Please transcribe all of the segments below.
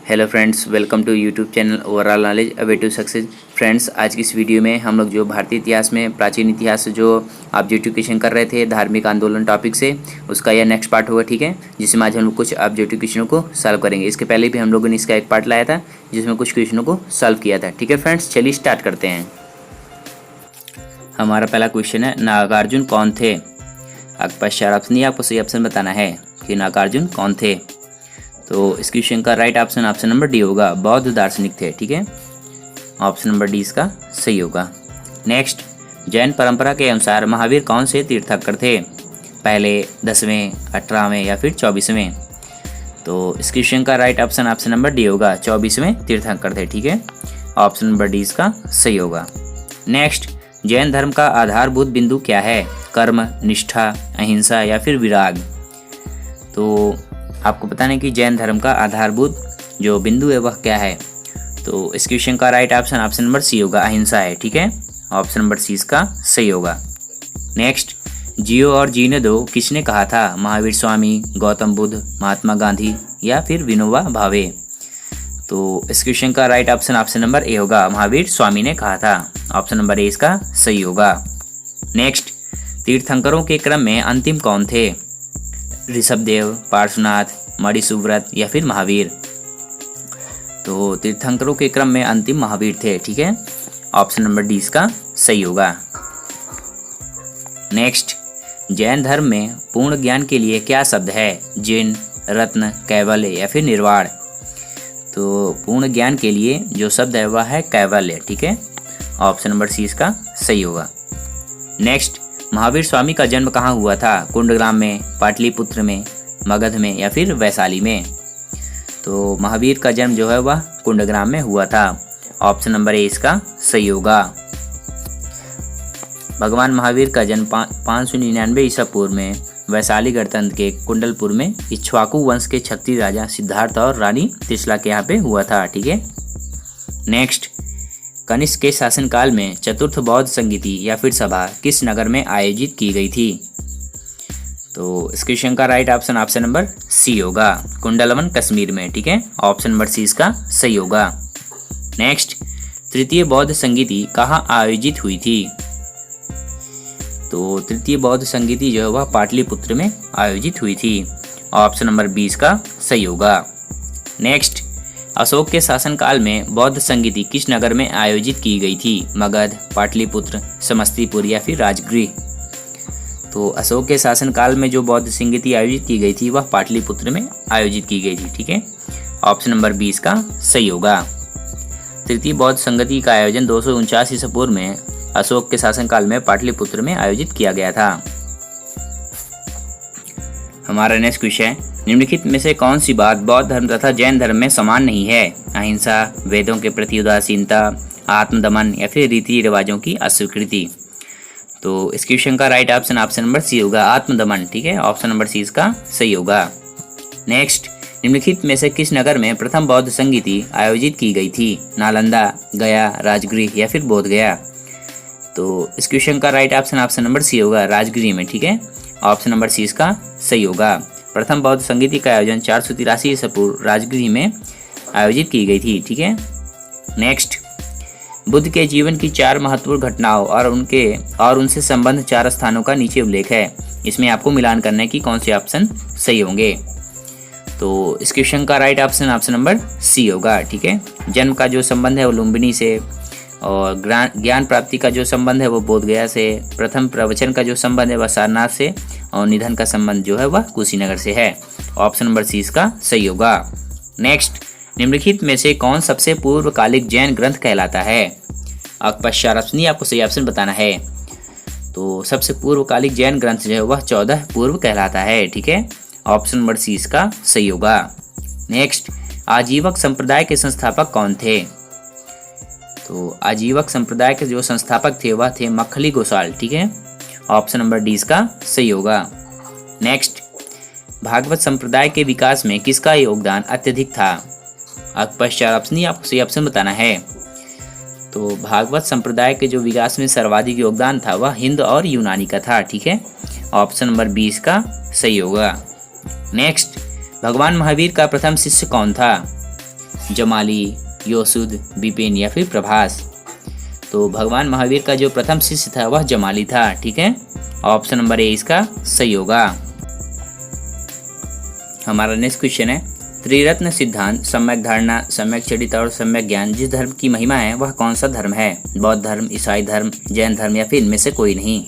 Hello friends, welcome to YouTube channel overall knowledge a way to success. Friends, आज की इस video में हम लोग जो भारतीय इतिहास में प्राचीन इतिहास जो ऑब्जेक्टिव क्वेश्चन कर रहे थे धार्मिक आंदोलन टॉपिक से, उसका यह नेक्स्ट पार्ट होगा। ठीक है, जिसमें आज हम लोग कुछ ऑब्जेक्टिव क्वेश्चनों को सॉल्व करेंगे। इसके पहले भी हम लोगों ने इसका एक पार्ट लाया था जिसमें कुछ क्वेश्चनों को सॉल्व किया था। ठीक है फ्रेंड्स, चलिए स्टार्ट करते हैं। हमारा पहला क्वेश्चन है, नागार्जुन कौन थे? पश्चात ऑप्शन नहीं, आपको सही ऑप्शन बताना है कि नागार्जुन कौन थे। तो इस क्वेश्चन का right option option number D होगा, बौद्ध दार्शनिक थे। ठीक है, ऑप्शन नंबर डी इसका सही होगा। नेक्स्ट, जैन परंपरा के अनुसार महावीर कौन से तीर्थंकर थे? पहले, 10वें, 18वें या फिर 24वें? तो इस क्वेश्चन का right option option number D होगा, 24वें तीर्थंकर थे। ठीक है, ऑप्शन नंबर डी इसका सही होगा। नेक्स्ट, जैन धर्म का आधारभूत बिंदु क्या है? कर्म, निष्ठा, अहिंसा या फिर विराग? तो आपको बताना है कि जैन धर्म का आधारभूत जो बिंदु है वह क्या है। तो इस क्वेश्चन का right option option number C होगा, अहिंसा है। ठीक है, ऑप्शन नंबर सी इसका सही होगा। नेक्स्ट, जियो और जीने दो किसने कहा था? महावीर स्वामी, गौतम बुद्ध, महात्मा गांधी या फिर विनोबा भावे? तो इस क्वेश्चन का right option option number A होगा, महावीर स्वामी ने कहा था। ऑप्शन नंबर ए इसका सही होगा। नेक्स्ट, तीर्थंकरों के क्रम में अंतिम कौन थे? ऋषभदेव, पार्श्वनाथ, मणिसुव्रत या फिर महावीर? तो तीर्थंकरों के क्रम में अंतिम महावीर थे। ठीक है, ऑप्शन नंबर डी इसका सही होगा। नेक्स्ट, जैन धर्म में पूर्ण ज्ञान के लिए क्या शब्द है? जिन, रत्न, कैवल्य या फिर निर्वाण? तो पूर्ण ज्ञान के लिए जो शब्द है वह है कैवल्य। ठीक है, ऑप्शन नंबर सी इसका सही होगा। नेक्स्ट, महावीर स्वामी का जन्म कहाँ हुआ था? कुंडग्राम में, पाटलिपुत्र में, मगध में या फिर वैशाली में? तो महावीर का जन्म जो है वह कुंडग्राम में हुआ था। ऑप्शन नंबर ए इसका सही होगा। भगवान महावीर का जन्म 599 ईसा पूर्व में वैशाली गणतंत्र के कुंडलपुर में इक्ष्वाकु वंश के क्षत्रिय राजा सिद्धार्थ और रानी त्रिशला के यहाँ पे हुआ था। ठीक है। नेक्स्ट, कनिष्क के शासनकाल में चतुर्थ बौद्ध संगीति या फिर सभा किस नगर में आयोजित की गई थी? तो इस क्वेश्चन का right option option number C होगा, कुंडलवन कश्मीर में। ठीक है, ऑप्शन नंबर सी इसका सही होगा। नेक्स्ट, तृतीय बौद्ध संगीति कहाँ आयोजित हुई थी? तो तृतीय बौद्ध संगीति जो है वह पाटलिपुत्र में आयोजित हुई थी। ऑप्शन नंबर बी इसका सही होगा। नेक्स्ट, अशोक के शासनकाल में बौद्ध संगीति किस नगर में आयोजित की गई थी? मगध, पाटलिपुत्र, समस्तीपुर या फिर राजगृह? तो अशोक के शासनकाल में जो बौद्ध संगीति आयोजित की गई थी वह पाटलिपुत्र में आयोजित की गई थी। ठीक है, ऑप्शन नंबर बी इसका सही होगा। तृतीय बौद्ध संगीति का आयोजन 249 ईसा पूर्व में अशोक के शासनकाल में पाटलिपुत्र में आयोजित किया गया था। हमारा नेक्स्ट क्वेश्चन है, निम्नलिखित में से कौन सी बात बौद्ध धर्म तथा जैन धर्म में समान नहीं है? अहिंसा, वेदों के प्रति उदासीनता, आत्मदमन या फिर रीति रिवाजों की अस्वीकृति? तो इस क्वेश्चन का right option option number C होगा, आत्मदमन। ठीक है, ऑप्शन नंबर सी इसका सही होगा। नेक्स्ट, निम्नलिखित में से किस नगर में प्रथम बौद्ध संगीति आयोजित की गई थी? नालंदा, गया, राजगृह या फिर बोध गया? तो इस क्वेश्चन का right option option number C होगा, राजगृह में। ठीक है, ऑप्शन नंबर सी इसका सही होगा। प्रथम बौद्ध संगीति का आयोजन 483 ईसा पूर्व राजगृह में आयोजित की गई थी। ठीक है। नेक्स्ट, बुद्ध के जीवन की 4 महत्वपूर्ण घटनाओं और उनसे संबंध 4 स्थानों का नीचे उल्लेख है। इसमें आपको मिलान करना है कि कौन से ऑप्शन सही होंगे। तो इस क्वेश्चन का right option option number C होगा। ठीक है, जन्म का जो संबंध है वो लुम्बिनी से, और ज्ञान प्राप्ति का जो संबंध है वो बोध गया से, प्रथम प्रवचन का जो संबंध है वह सारनाथ से, और निधन का संबंध जो है वह कुशीनगर से है। ऑप्शन नंबर सी इसका सही होगा। नेक्स्ट, निम्नलिखित में से कौन सबसे पूर्वकालिक जैन ग्रंथ कहलाता है? पश्चात ऑप्शन नहीं, आपको सही ऑप्शन बताना है। तो सबसे पूर्वकालिक जैन ग्रंथ जो है वह 14 पूर्व कहलाता है। ठीक है, ऑप्शन नंबर सी इसका सही होगा। नेक्स्ट, आजीवक संप्रदाय के संस्थापक कौन थे? तो आजीवक संप्रदाय के जो संस्थापक थे वह थे मक्खली गोसाल। ठीक है, ऑप्शन नंबर डी इसका सही होगा। नेक्स्ट, भागवत संप्रदाय के विकास में किसका योगदान अत्यधिक था? पश्चात ऑप्शन नहीं, आपको सही ऑप्शन बताना है। तो भागवत संप्रदाय के जो विकास में सर्वाधिक योगदान था वह हिंद और यूनानी का था। ठीक है, ऑप्शन नंबर 20 का सही होगा। नेक्स्ट, भगवान महावीर का प्रथम शिष्य कौन था? जमाली, योसुद, विपिन या फिर प्रभास। तो भगवान महावीर का जो प्रथम शिष्य था वह जमाली था। ठीक है, ऑप्शन नंबर ए इसका सही होगा। हमारा नेक्स्ट क्वेश्चन है, त्रिरत्न सिद्धांत, सम्यक धारणा, सम्यक चरित्र और सम्यक ज्ञान जिस धर्म की महिमा है वह कौन सा धर्म है? बौद्ध धर्म, ईसाई धर्म, जैन धर्म या फिर इनमें से कोई नहीं।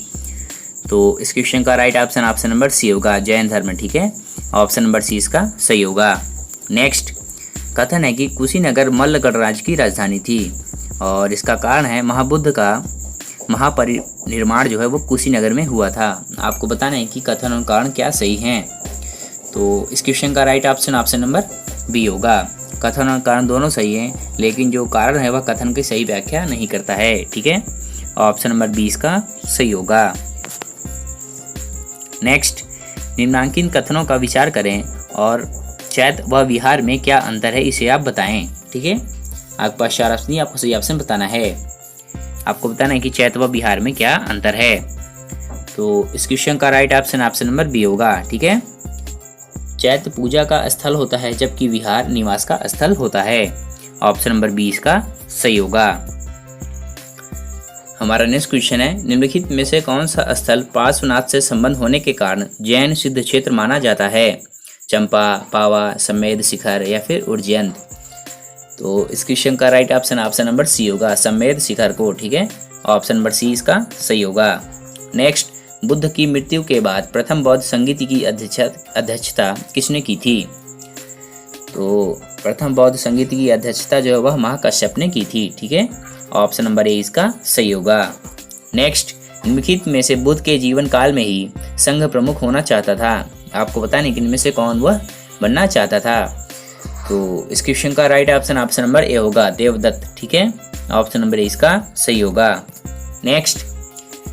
तो इस क्वेश्चन का राइट ऑप्शन नंबर सी होगा, जैन धर्म। ठीक है, ऑप्शन नंबर सी इसका सही होगा। नेक्स्ट, कथन है कि कुशीनगर मल्ल गणराज्य की राजधानी थी और इसका कारण है महाबुद्ध का महापरिनिर्वाण जो है वो कुशीनगर में हुआ था। आपको बताना है कि कथन और कारण क्या सही हैं। तो इस क्वेश्चन का राइट ऑप्शन नंबर बी होगा। कथन और कारण दोनों सही हैं, लेकिन जो कारण है वह कथन की सही व्याख्या नहीं करता है। ठीक है, ऑप्शन नंबर बी इसका सही होगा। नेक्स्ट, निम्नांकित कथनों का विचार करें और चैत्य व विहार में क्या अंतर है इसे आप बताएं। ठीक है, आपके पास 4 ऑप्शन, आपको सही ऑप्शन बताना है। आपको बताना है कि चैत्य व विहार में क्या अंतर है। तो इस क्वेश्चन का राइट ऑप्शन नंबर बी होगा। ठीक है, चैत्य पूजा का स्थल होता है जबकि विहार निवास का स्थल होता है। ऑप्शन नंबर बी इसका सही होगा। हमारा नेक्स्ट क्वेश्चन है, निम्नलिखित में से कौन सा स्थल पार्श्वनाथ से संबंध होने के कारण जैन सिद्ध क्षेत्र माना जाता है? चंपा, पावा, समेध शिखर या फिर उज्जैन। तो इस क्वेश्चन का राइट ऑप्शन नंबर सी होगा, समेध शिखर को। ठीक है, ऑप्शन नंबर सी इसका सही होगा। नेक्स्ट, बुद्ध की मृत्यु के बाद प्रथम बौद्ध संगीति की अध्यक्षता किसने की थी? तो प्रथम बौद्ध संगीति की अध्यक्षता जो है वह महाकश्यप ने की थी। ठीक है, ऑप्शन नंबर ए इसका सही होगा। नेक्स्ट, निम्नलिखित में से बुद्ध के जीवन काल में ही संघ प्रमुख होना चाहता था। आपको बताने कि इनमें से कौन वह बनना चाहता था। तो इस क्वेश्चन का राइट ऑप्शन नंबर ए होगा, देवदत्त। ठीक है, ऑप्शन नंबर ए इसका सही होगा। नेक्स्ट,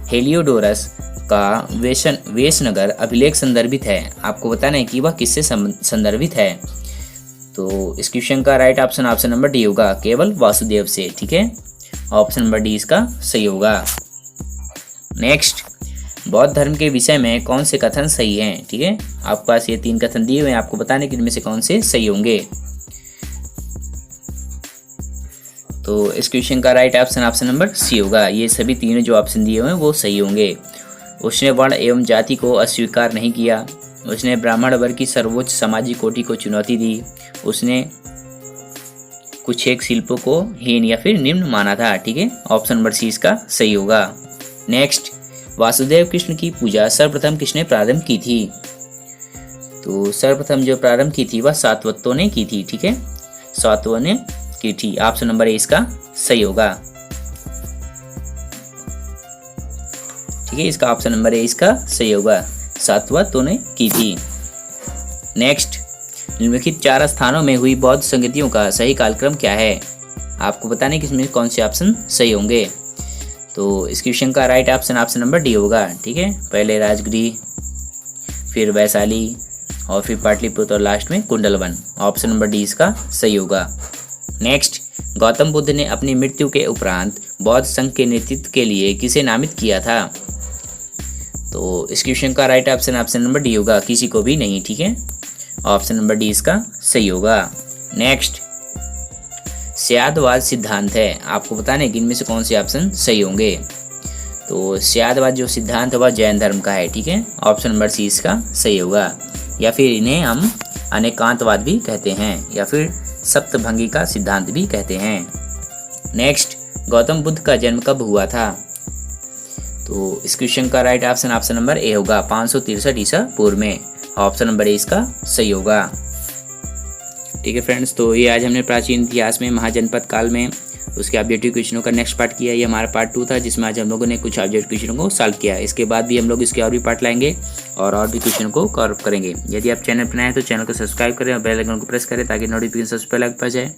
हेलियोडोरस का वेशनगर अभिलेख संदर्भित है। आपको बताना है कि वह किससे संदर्भित है। तो इस क्वेश्चन का राइट ऑप्शन नंबर डी होगा, केवल वासुदेव से। ठीक है, ऑप्शन नंबर डी इसका सही होगा। नेक्स्ट, बौद्ध धर्म के विषय में कौन से कथन सही हैं? ठीक है, आपके पास ये 3 कथन दिए हुए हैं, आपको बताने कि इनमें से कौन से सही होंगे। तो इस क्वेश्चन का राइट ऑप्शन नंबर सी होगा। ये सभी तीनों जो ऑप्शन दिए हुए हैं वो सही होंगे। उसने वर्ण एवं जाति को अस्वीकार नहीं किया। उसने ब्राह्मण वर्ग की सर्वोच्च सामाजिक कोटि को चुनौती दी। उसने कुछ एक शिल्पों को हीन या फिर निम्न माना था। ठीक है, ऑप्शन नंबर सी इसका सही होगा। नेक्स्ट, वासुदेव कृष्ण की पूजा सर्वप्रथम किसने प्रारंभ की थी? तो सर्वप्रथम जो प्रारंभ की थी वह सातवत्तों ने की थी। ठीक है, सातवों ने की थी। ऑप्शन नंबर ए इसका सही होगा। ठीक है, इसका ऑप्शन नंबर ए इसका सही होगा, सातवत्तों ने की थी। नेक्स्ट, निम्नलिखित 4 स्थानों में हुई बौद्ध संगतियों का सही कालक्रम क्या है? आपको बताने कि इसमें कौन से ऑप्शन सही होंगे। तो इस क्वेश्चन का राइट ऑप्शन नंबर डी होगा। ठीक है, पहले राजगृह, फिर वैशाली और फिर पाटलिपुत्र और लास्ट में कुंडलवन। ऑप्शन नंबर डी इसका सही होगा। नेक्स्ट, गौतम बुद्ध ने अपनी मृत्यु के उपरांत बौद्ध संघ के नेतृत्व के लिए किसे नामित किया था? तो इस क्वेश्चन का राइट ऑप्शन नंबर डी होगा, किसी को भी नहीं। ठीक है, ऑप्शन नंबर डी इसका सही होगा। नेक्स्ट, स्यादवाद सिद्धांत है। आपको बताने कि इनमें से कौन से ऑप्शन सही होंगे। तो स्यादवाद जो सिद्धांत है वह जैन धर्म का है। ठीक है, ऑप्शन नंबर सी इसका सही होगा। या फिर इन्हें हम अनेकांतवाद भी कहते हैं या फिर सप्तभंगी का सिद्धांत भी कहते हैं। नेक्स्ट, गौतम बुद्ध का जन्म कब हुआ था? तो इस क्वेश्चन का राइट ऑप्शन नंबर ए होगा, 563 ईसा पूर्व में। ऑप्शन नंबर ए इसका सही होगा। ठीक है फ्रेंड्स, तो ये आज हमने प्राचीन इतिहास में महाजनपद काल में उसके ऑब्जेक्टिव क्वेश्चनों का नेक्स्ट पार्ट किया। ये हमारा पार्ट 2 था जिसमें आज हम लोगों ने कुछ ऑब्जेक्टिव क्वेश्चनों को सॉल्व किया। इसके बाद भी हम लोग इसके और भी पार्ट लाएंगे और भी क्वेश्चनों को कवर करेंगे। यदि आप चैनल पर नए हैं तो चैनल को सब्सक्राइब करें और बेल आइकन को प्रेस करें ताकि नोटिफिकेशन सबसे पहले आप पास जाए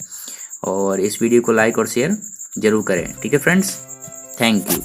और इस वीडियो को लाइक और शेयर जरूर करें। ठीक है फ्रेंड्स, थैंक यू।